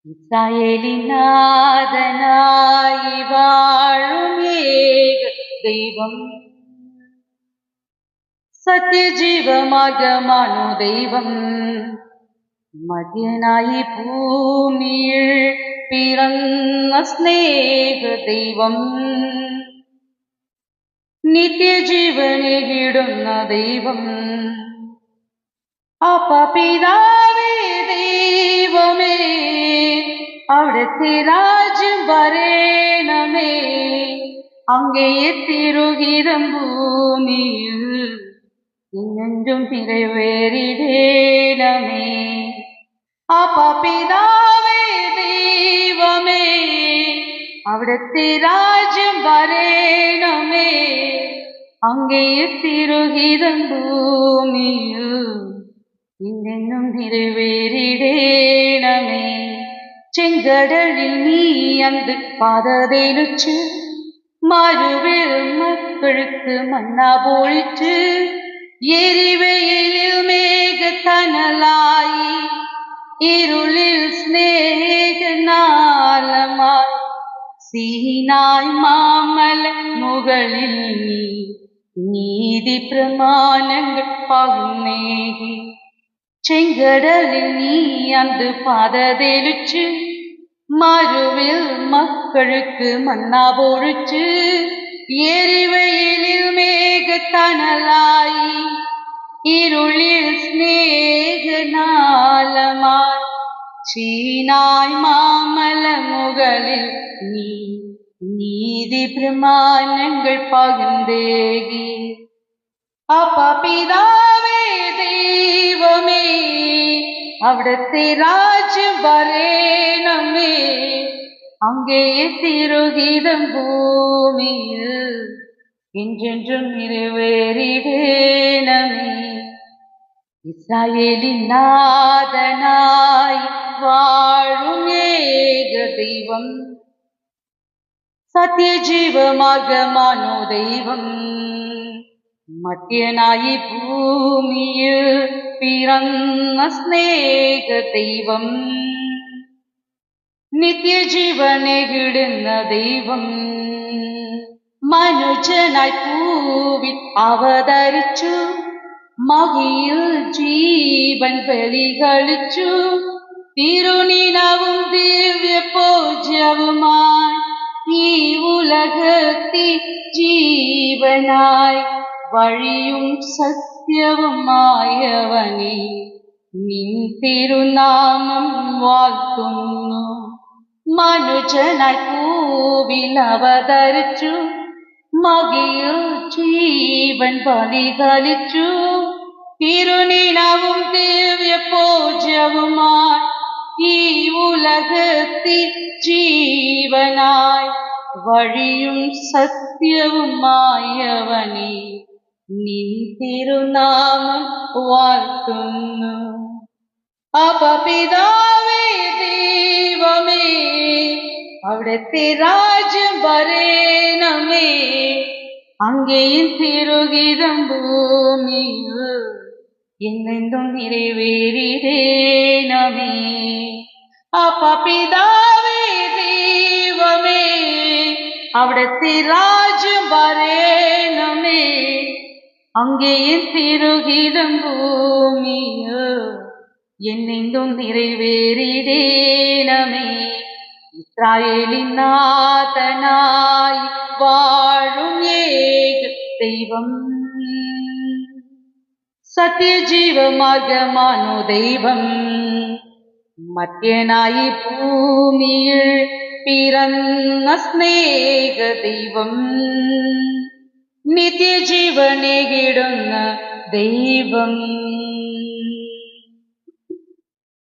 ഇസ്രായേലിനാഥനായി വാഴും ഏക ദൈവം, സത്യജീവമാർഗമാണു ദൈവം. മധ്യനായി ഭൂമിയിൽ പിറന്ന സ്നേഹ ദൈവം, നിത്യജീവനെ ഇടുന്ന ദൈവം. അപ്പപിതാവേ ദൈവമേ, അവിടുത്തെ രാജ്യം വരേണമേ, അങ്ങയെ തിരുഹിതം ഭൂമിയിൽ എന്നെന്നും നിറവേറിടേണമേ. അപ്പപിതാവേ ദൈവമേ, അവിടുത്തെ രാജ്യം വരേണമേ, അങ്ങയെ തിരുഹിതം ഭൂമിയിൽ എന്നെന്നും നിറവേറിടേണമേ. ചെങ്കടലിൽ നീ അന്ത് പാതതേലുച്ച്, മരുവിൽ മക്കൾക്ക് മന്ന പൊഴിച്ച്, എരിവെയിലിൽ മേഘത്തണലായി, ഇരുളിൽ സ്നേഹനാളമായി, സീനായ് മാമല മുകളിൽ നീതി പ്രമാണങ്ങൾ പകർന്നേകി. ചെങ്കടലിൽ നീ അന്ത് പാതതേലുച്ച്, മരുവിൽ മക്കൾക്ക് മന്ന പൊഴിച്ച്, എരിവെയിലിൽ മേഘത്തണലായി, ഇരുളിൽ സ്നേഹനാളമായി, സീനായ് മാമല മുകളിൽ നീതി പ്രമാണങ്ങൾ പകർന്നേകി. അപ്പപിതാവേ ദൈവമേ, അവിടുത്തെ രാജ്യം വരേണമേ, അങ്ങയെ തിരുഹിതം ഭൂമിയിൽ என்றென்றும் நிறைவேறிடேണമേ. ഇസ്രായേലിനാഥനായി വാഴും ഏക ദൈവം, സത്യജീവമാർഗമാണു ദൈവം. മധ്യനായി ഭൂമിയിൽ പിറന്ന സ്നേഹ ദൈവം, നിത്യജീവനെ ഇടുന്ന ദൈവം. മനുജനായി ഭൂവിൽ അവതരിച്ചു, മഹിയിൽ ജീവൻ ബലികളിച്ചു, തിരുനിനവും ദിവ്യ പൂജ്യവുമായി ഈ ഉലകത്തിൽ ജീവനായി, വഴിയും സത്യവുമായവനെ നിൻ തിരുനാമം വാഴ്ത്തുന്നു. മനുജനായി ഭൂവിൽ അവതരിച്ചു, മഹിയിൽ ജീവൻ ബലികളിച്ചു, തിരുനിനവും ദിവ്യ പൂജ്യവുമായി ഈ ഉലകത്തിൽ ജീവനായി, വഴിയും സത്യവുമായവനെ നിൻ തിരുനാമം വാഴ്ത്തുന്നു. അപ്പപിതാവേ ദൈവമേ, അവിടുത്തെ രാജ്യം വരേണമേ, അങ്ങയെ തിരുഹിതം ഭൂമിയിൽ എന്നെന്നും നിറവേറിടേണമേ. അപ്പപിതാവേ ദൈവമേ, അവിടുത്തെ രാജ്യം വരേണമേ, അങ്ങയെ തിരുഹിതം ഭൂമിയിൽ എന്നെന്നും നിറവേറിടേണമേ. ഇസ്രായേലിനാഥനായി വാഴും ഏക ദൈവം, സത്യജീവമാർഗമാണു ദൈവം. മധ്യനായി ഭൂമിയിൽ പിറന്ന സ്നേഹ ദൈവം, നിത്യജീവനെ ഇടുന്ന ദൈവം.